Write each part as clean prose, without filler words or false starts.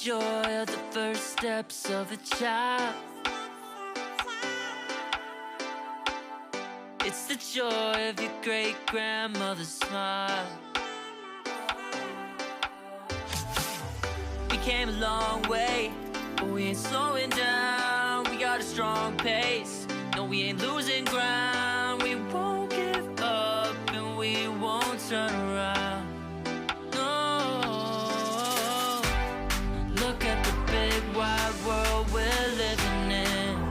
joy of the first steps of a child. It's the joy of your great-grandmother's smile. We came a long way, but we ain't slowing down. We got a strong pace, no, we ain't losing ground. We won't give up and we won't turn around. Look at the big wide world we're living in.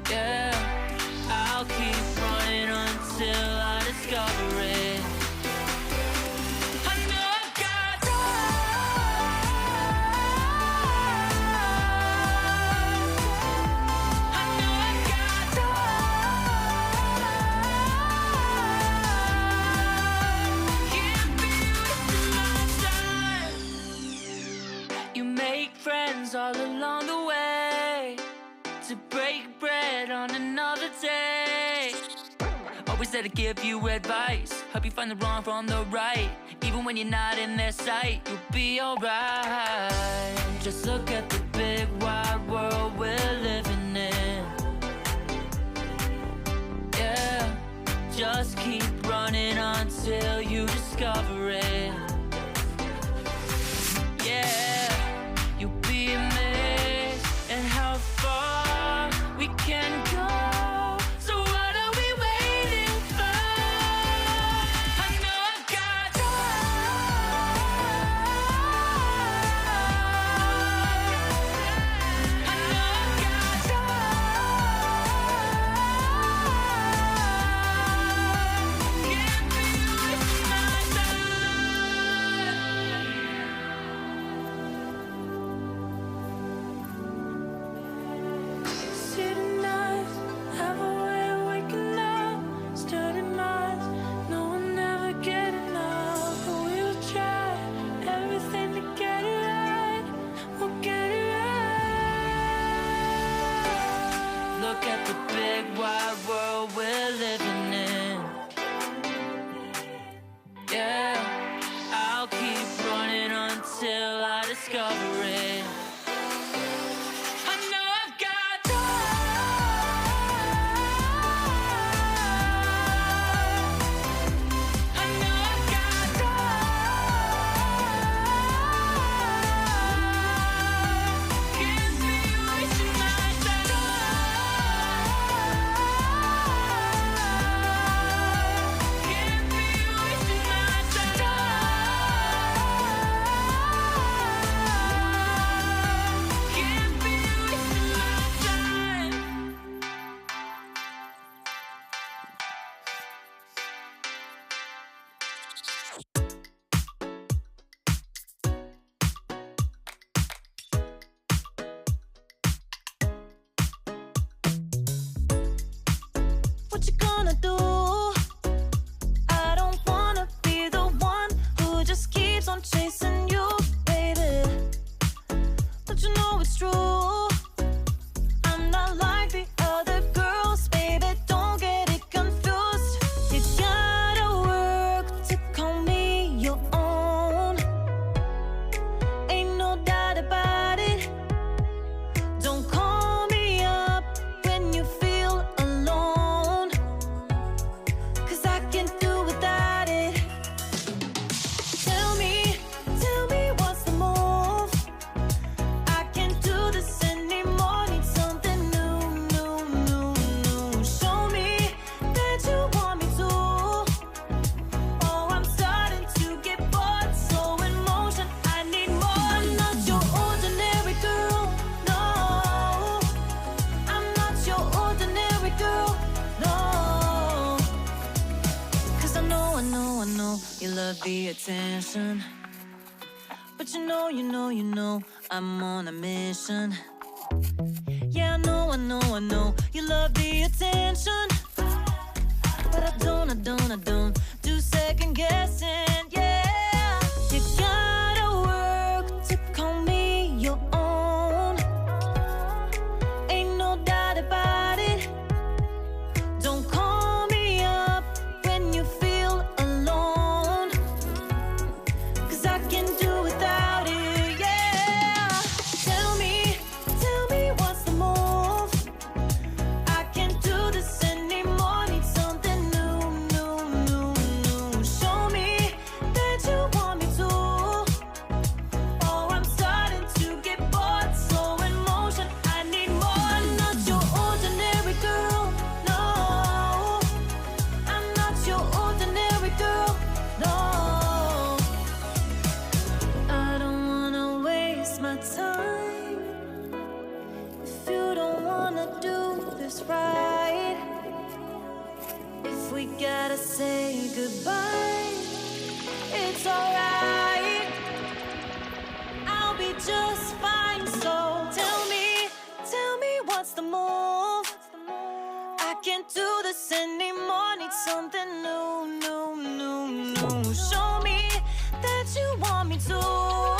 Yeah, I'll keep running until I discover it. I know I've got I know I've got can't be wasting my time. You make friends all along the way, to break bread on another day. Always there to give you advice, help you find the wrong from the right. Even when you're not in their sight, you'll be alright. Just look at the big wide world we're living in. Yeah, just keep running until you discover it. Yeah, you'll be amazed at how far we can go. So what are we waiting for? I know I've got I know I've got can't be wasting my time. City nights have a way of waking up, starting minds, no one ever get enough. But we'll try everything to get it right. We'll get it right. Look at the big wide world we're living in. Yeah, I'll keep running until I discover it. I know I've got I know I've got can't be wasting my time. Can't be wasting my time. Can't be wasting my time. What you gonna do? I don't wanna be the one who just keeps on chasing you, baby. Don't you know it's true? I'm not like the other girls, baby. Don't get it confused. You gotta work to call me your own. Ain't no doubt about it. Don't call me up when you feel alone, 'cause I can't do without it. Tell me what's the move? I can't do this anymore. Need something new, new, new, new. Show me that you want me to. Oh, I'm starting to get bored. Slow in motion, I need more. I'm not your ordinary girl, no. I'm not your ordinary girl, no. 'Cause I know you love the attention. But you know I'm on a mission. Yeah, I know you love the attention. But I don't do second guessing, yeah. You gotta work to call me your own. Ain't no doubt about it. Don't call me up when you feel alone, 'cause I can do without it. this anymore. Need something new, new, new, new. Show me that you want me to.